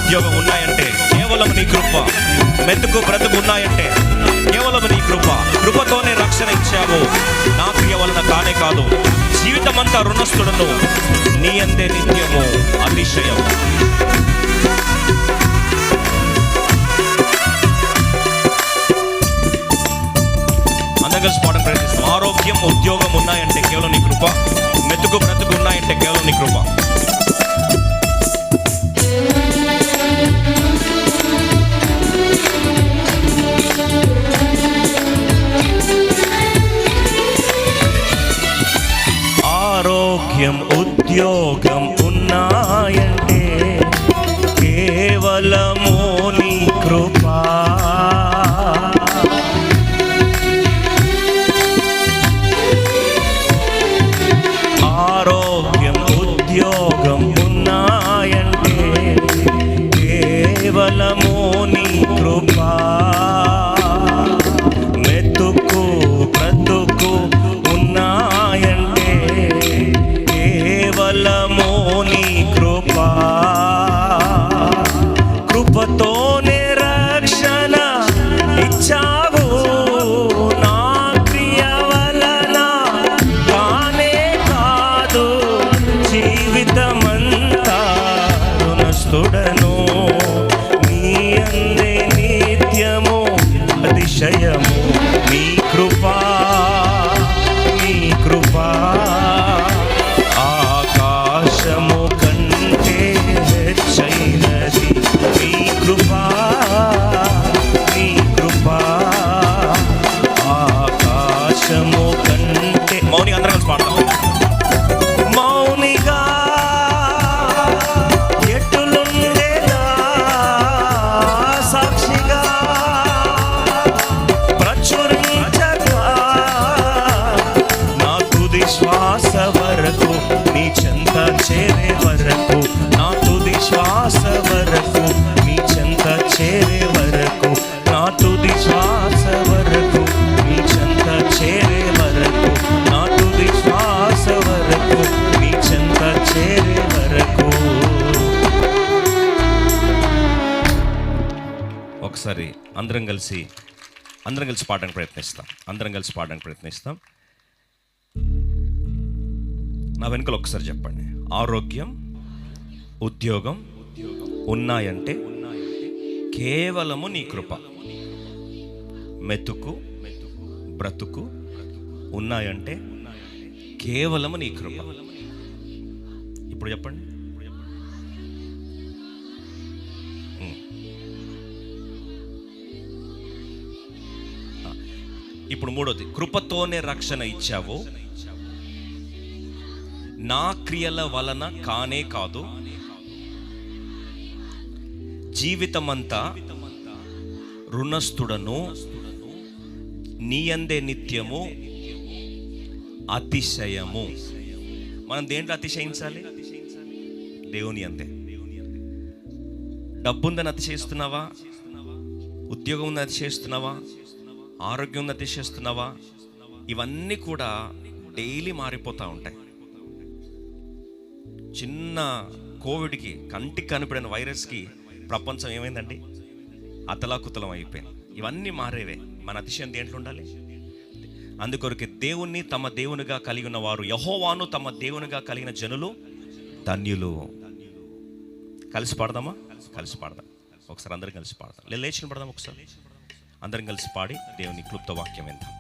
ఉద్యోగం ఉన్నాయంటే కేవలం నీ కృప. మెతుకు బ్రతుకు ఉన్నాయంటే కేవలం నీ కృప. కృపతోనే రక్షణ ఇచ్చావు, నా క్రియ వలన కానే కాదు. జీవితమంతా రుణస్థుడను, నీ అందే నిత్యము అతిశయం. అందరికీ పాఠం ప్రయత్నిస్తాం. ఆరోగ్యం ఉద్యోగం ఉన్నాయంటే కేవలం నీ కృప. మెతుకు బ్రతుకు ఉన్నాయంటే కేవలం నీ కృప. ఆరోగ్యం ఉద్యోగం ఉన్నాయంటే కేవలము నీ కృప. ఆరోగ్యం ఉద్యోగం ఉన్నాయంటే కేవలము నీ కృప. మెతుకు బ్రతుకు ఉన్నాయంటే కేవలము నీ కృప. కృపతోనే రక్షణ ఇచ్చావు, నా క్రియ వలన కానే కాదు. జీవితమంతా రుణస్థుడను, నీ అందే నిత్యము అతిశయము. నీ కృపా, నీ కృపా ఆకాశము కంటే హెచ్చైనది. నీ కృపా, నీ కృపా ఆకాశము కంటే. మౌని అందరం కలిసి పాడతాం. మౌనిగా ఎట్టులుండేదా సాక్షిగా ప్రచురించగా నా తుది శ్వాస వరకు, నీ చెంత చేరే వరకు, నా తుది శ్వాస వరకు, నీ చెంత చేరే వరకు, నా తుది శ్వాస వరకు, నీ చెంత చేరే వరకు, నా తుది శ్వాస వరకు, నీ చెంత చేరే వరకు. ఒకసారి అందరం కలిసి పాడడానికి ప్రయత్నిస్తాం. నా వెనుకలు ఒకసారి చెప్పండి. ఆరోగ్యం ఉద్యోగం ఉన్నాయంటే కేవలము నీ కృప. మెతుకు బ్రతుకు ఉన్నాయంటే కేవలము నీ కృప. ఇప్పుడు చెప్పండి. ఇప్పుడు మూడోది, కృపతోనే రక్షణ ఇచ్చావు, నా క్రియల వలన కానే కాదు. జీవితమంతా రుణస్థుడను, నీ అందే నిత్యము అతిశయము. మనం దేంట్లో అతిశయించాలి? దేవుని అందే. డబ్బు ఉందని అతిశయిస్తున్నావా? ఉద్యోగం ఉందని అతిశయిస్తున్నావా? ఆరోగ్యం ఉందని అతిశయిస్తున్నావా? ఇవన్నీ కూడా డైలీ మారిపోతూ ఉంటాయి. చిన్న కోవిడ్కి, కంటికి కనిపడిన వైరస్కి ప్రపంచం ఏమైందండి? అతలాకుతలం అయిపోయింది. ఇవన్నీ మారేవే. మన అతిశయం దేంట్లో ఉండాలి? అందుకొరకు దేవుణ్ణి తమ దేవునిగా కలిగి ఉన్నవారు, యెహోవాను తమ దేవునిగా కలిగిన జనులు ధన్యులు. కలిసి పాడదామా? కలిసి పాడదాం. ఒకసారి అందరం కలిసి పాడదాం. లేచిన పడదాం. ఒకసారి అందరం కలిసి పాడి దేవుని క్లుప్త వాక్యం విందాం.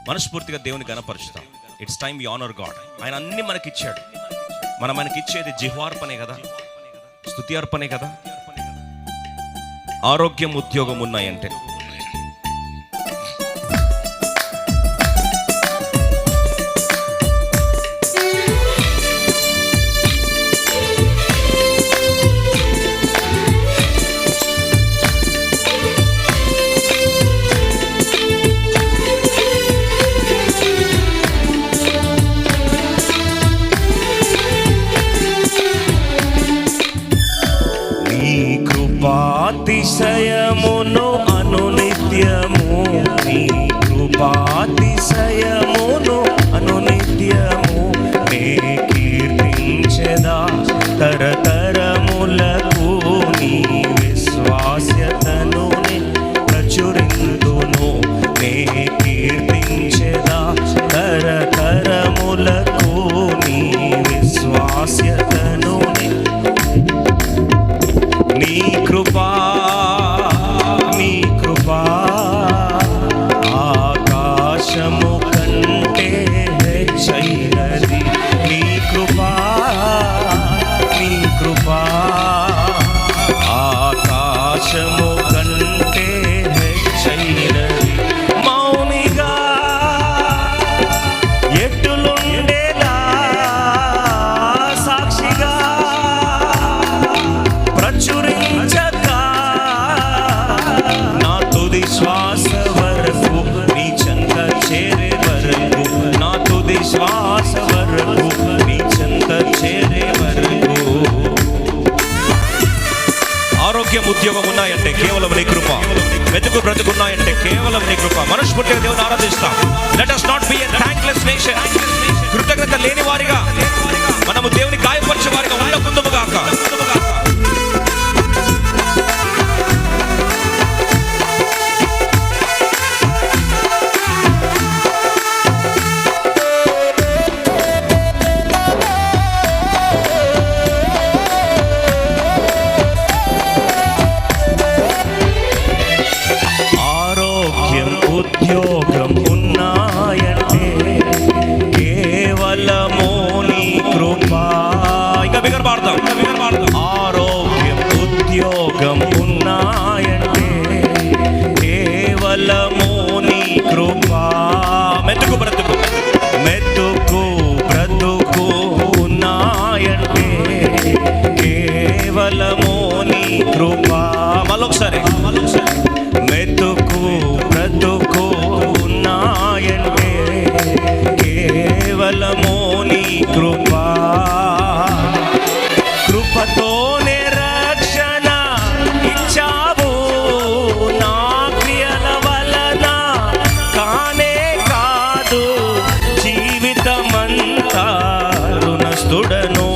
మనస్ఫూర్తిగా దేవుని గణపరుచుతాం. It's time we honour God. ఆయన అన్ని మనకిచ్చాడు. మనకిచ్చేది జిహ్వార్పణే కదా, స్తుతి అర్పణే కదా. ఆరోగ్యం ఉద్యోగం ఉన్నాయంటే కృపాతిశయమును అనునిత్యము, నీ కృపాతిశయమును అనునిత్యము నే కీర్తించెదా తరతరములకు. నీ ఆకాశము కంటే హెచ్చైనది. మౌనిగా ఎట్టులుండేలా సాక్షిగా ప్రచురించక నా తుది శ్వాస వరకు నీ చెంత చేరే వరకు, నా తుది శ్వాస వరకు నీ చెంత చేరే వరకు. ఆరోగ్యం, ఉద్యోగం ఉన్నాయంటే కేవలం నీ కృప. వెతుకు బ్రతుకున్నాయంటే కేవలం నీ కృప. మనస్ఫూర్తిగా దేవుని ఆరాధిస్తాం. Let us not be a thankless nation. కృతజ్ఞత లేని వారిగా మనము దేవుని గాయపరిచే వారిగా ఉండకుందుము గాక. ఉద్యోగం ఉన్నాయంటే కేవలము నీ కృపా. ఇంకా బిగర్ పాడతాం. ఆరోగ్యం, ఉద్యోగం ఉన్నాయంటే కేవలము నీ కృపా. మెతుకు బ్రతుకు, మెతుకు బ్రతుకు ఉన్నాయంటే కేవలము నీ కృపా. మళ్ళొకసారి మెతుకు బ్రతుకు ఉన్నాయంటే కేవలము నీ కృపా. కృపతోనే రక్షణ ఇచ్చావు, నా క్రియల వలన కానే కాదు. జీవితమంతా రుణస్థుడను,